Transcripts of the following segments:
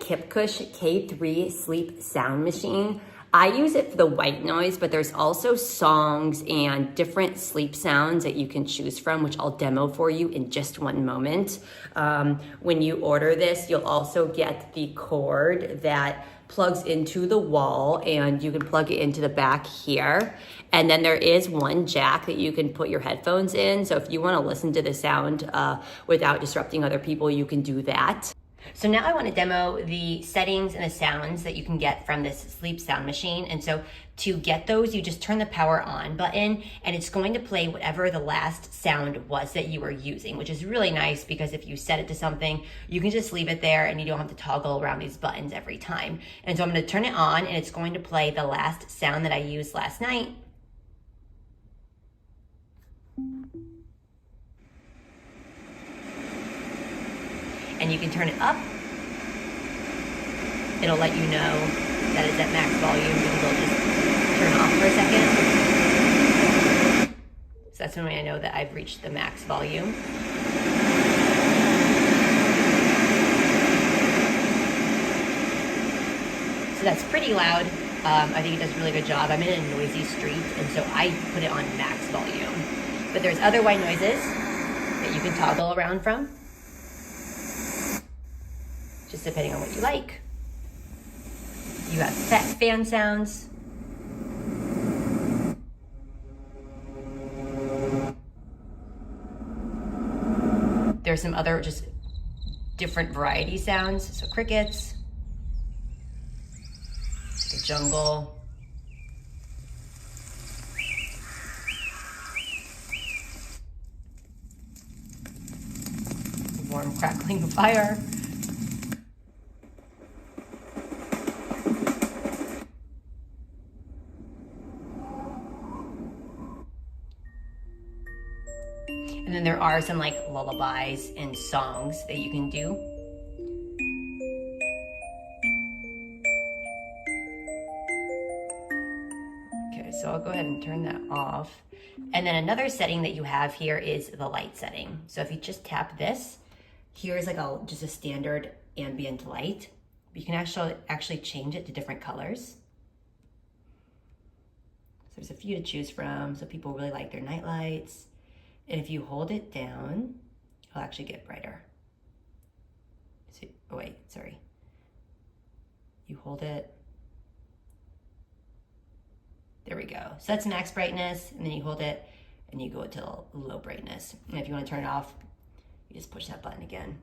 Kipkush K3 Sleep Sound Machine. I use it for the white noise, but there's also songs and different sleep sounds that you can choose from, which I'll demo for you in just one moment. When you order this, you'll also get the cord that plugs into the wall, and you can plug it into the back here. And then there is one jack that you can put your headphones in. So if you want to listen to the sound without disrupting other people, you can do that. So now I want to demo the settings and the sounds that you can get from this sleep sound machine. And so to get those, you just turn the power on button and it's going to play whatever the last sound was that you were using, which is really nice because if you set it to something, you can just leave it there and you don't have to toggle around these buttons every time. And so I'm going to turn it on and it's going to play the last sound that I used last night. And you can turn it up. It'll let you know that it's at max volume because it'll just turn off for a second. So that's when I know that I've reached the max volume. So that's pretty loud. I think it does a really good job. I'm in a noisy street, and so I put it on max volume. But there's other white noises that you can toggle around from, just depending on what you like. You have fan sounds. There's some other just different variety sounds. So crickets, the jungle. Warm crackling fire. And then there are some like lullabies and songs that you can do. Okay, so I'll go ahead and turn that off. And then another setting that you have here is the light setting. So if you just tap this, here's like just a standard ambient light. You can actually change it to different colors. So there's a few to choose from. So people really like their night lights. And if you hold it down, it'll actually get brighter. So, oh wait, sorry. You hold it. There we go. So that's max brightness, and then you hold it and you go to low brightness. And if you want to turn it off, you just push that button again.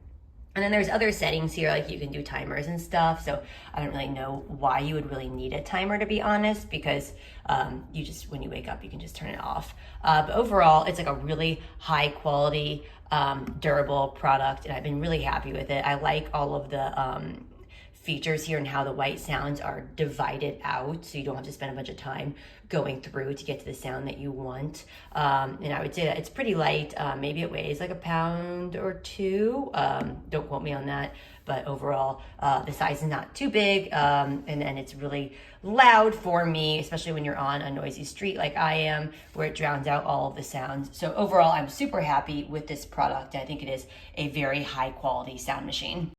And then there's other settings here, like you can do timers and stuff. So I don't really know why you would really need a timer, to be honest, because you just, when you wake up, you can just turn it off. But overall, it's like a really high quality, durable product, and I've been really happy with it. I like all of the features here and how the white sounds are divided out, so you don't have to spend a bunch of time going through to get to the sound that you want. And I would say that it's pretty light. Maybe it weighs like a pound or two. Don't quote me on that, but overall the size is not too big, and then it's really loud for me, especially when you're on a noisy street like I am, where it drowns out all of the sounds. So overall, I'm super happy with this product. I think it is a very high quality sound machine.